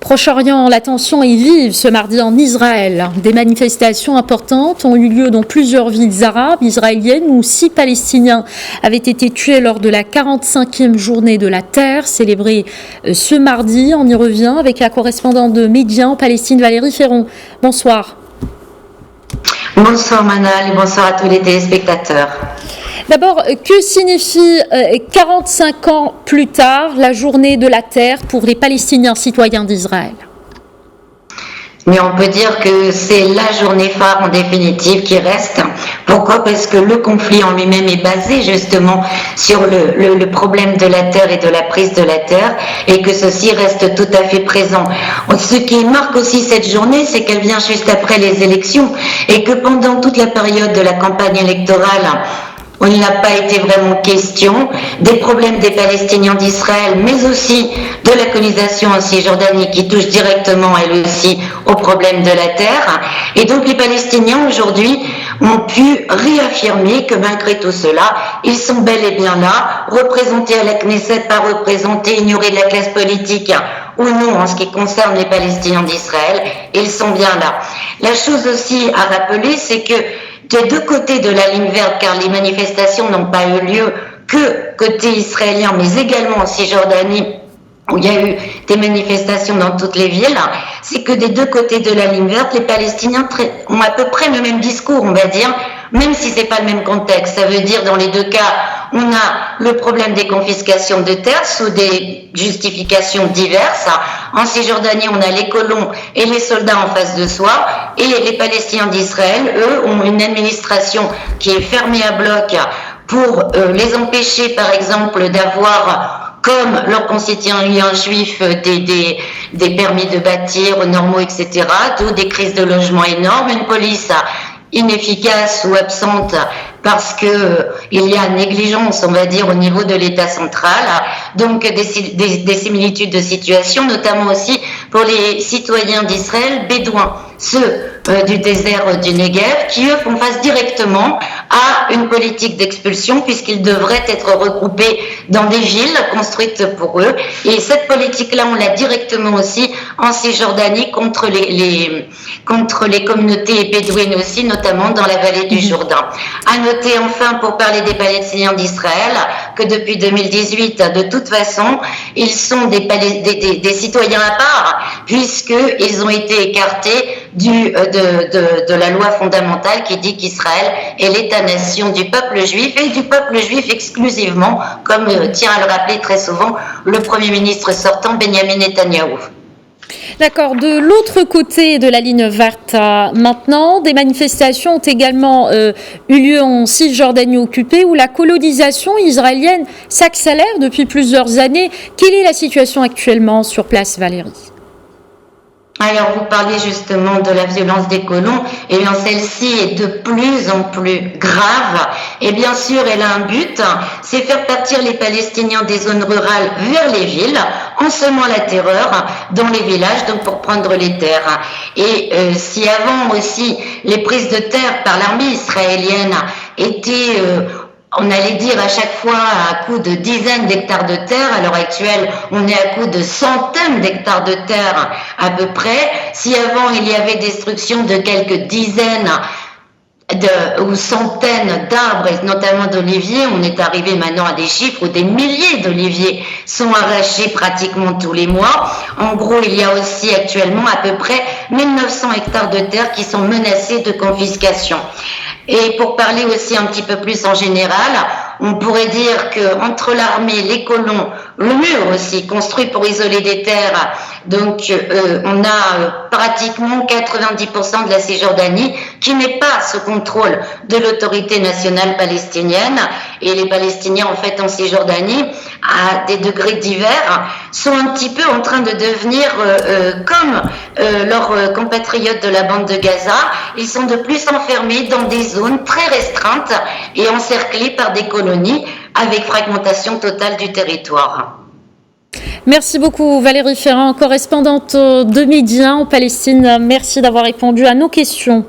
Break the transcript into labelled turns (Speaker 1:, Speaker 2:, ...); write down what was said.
Speaker 1: Proche-Orient, la tension est vive ce mardi en Israël. Des manifestations importantes ont eu lieu dans plusieurs villes arabes israéliennes où 6 Palestiniens avaient été tués lors de la 45e journée de la Terre, célébrée ce mardi. On y revient avec la correspondante de Média en Palestine, Valérie Ferron. Bonsoir.
Speaker 2: Bonsoir Manal et bonsoir à tous les téléspectateurs.
Speaker 1: D'abord, que signifie 45 ans plus tard la journée de la Terre pour les Palestiniens citoyens d'Israël ?
Speaker 2: Mais on peut dire que c'est la journée phare en définitive qui reste. Pourquoi ? Parce que le conflit en lui-même est basé justement sur le problème de la terre et de la prise de la terre, et que ceci reste tout à fait présent. Ce qui marque aussi cette journée, c'est qu'elle vient juste après les élections, et que pendant toute la période de la campagne électorale, il n'a pas été vraiment question des problèmes des Palestiniens d'Israël, mais aussi de la colonisation en Cisjordanie qui touche directement, elle aussi, au problème de la terre. Et donc les Palestiniens aujourd'hui ont pu réaffirmer que malgré tout cela, ils sont bel et bien là, représentés à la Knesset, pas représentés, ignorés de la classe politique ou non en ce qui concerne les Palestiniens d'Israël, ils sont bien là. La chose aussi à rappeler, c'est que des deux côtés de la ligne verte, car les manifestations n'ont pas eu lieu que côté israélien, mais également en Cisjordanie, où il y a eu des manifestations dans toutes les villes, c'est que des deux côtés de la ligne verte, les Palestiniens ont à peu près le même discours, on va dire, même si c'est pas le même contexte. Ça veut dire, dans les deux cas, on a le problème des confiscations de terres sous des justifications diverses. En Cisjordanie, on a les colons et les soldats en face de soi, et les Palestiniens d'Israël, eux, ont une administration qui est fermée à bloc pour les empêcher, par exemple, d'avoir, comme leurs concitoyens juifs, des permis de bâtir normaux, etc., d'où des crises de logement énormes, une police inefficace ou absente parce que il y a négligence, on va dire, au niveau de l'État central. Donc des similitudes de situation, notamment aussi pour les citoyens d'Israël bédouins, ceux du désert du Negev, qui eux font face directement à une politique d'expulsion puisqu'ils devraient être regroupés dans des villes construites pour eux. Et cette politique-là, on l'a directement aussi en Cisjordanie contre les communautés bédouines aussi, notamment dans la vallée du Jourdain. À noter enfin, pour parler des Palestiniens d'Israël, que depuis 2018, de toute façon, ils sont des citoyens à part, puisqu'ils ont été écartés de la loi fondamentale qui dit qu'Israël est l'État-nation du peuple juif, et du peuple juif exclusivement, comme tient à le rappeler très souvent le Premier ministre sortant Benjamin Netanyahou.
Speaker 1: D'accord. De l'autre côté de la ligne verte, maintenant, des manifestations ont également eu lieu en Cisjordanie occupée, où la colonisation israélienne s'accélère depuis plusieurs années. Quelle est la situation actuellement sur place, Valérie ?
Speaker 2: Alors, vous parliez justement de la violence des colons, et bien celle-ci est de plus en plus grave, et bien sûr elle a un but, c'est faire partir les Palestiniens des zones rurales vers les villes, en semant la terreur dans les villages, donc pour prendre les terres. Et si avant aussi les prises de terre par l'armée israélienne étaient on allait dire à chaque fois à coup de dizaines d'hectares de terre, à l'heure actuelle, on est à coup de centaines d'hectares de terre à peu près. Si avant il y avait destruction de quelques dizaines ou centaines d'arbres, et notamment d'oliviers, on est arrivé maintenant à des chiffres où des milliers d'oliviers sont arrachés pratiquement tous les mois. En gros, il y a aussi actuellement à peu près 1900 hectares de terre qui sont menacés de confiscation. Et pour parler aussi un petit peu plus en général, on pourrait dire que entre l'armée, les colons, le mur aussi construit pour isoler des terres, donc on a pratiquement 90% de la Cisjordanie qui n'est pas sous contrôle de l'autorité nationale palestinienne, et les Palestiniens en fait en Cisjordanie, à des degrés divers, sont un petit peu en train de devenir comme leurs compatriotes de la bande de Gaza. Ils sont de plus enfermés dans des zones très restreintes et encerclés par des colonies avec fragmentation totale du territoire.
Speaker 1: Merci beaucoup Valérie Ferrand, correspondante de Média en Palestine. Merci d'avoir répondu à nos questions.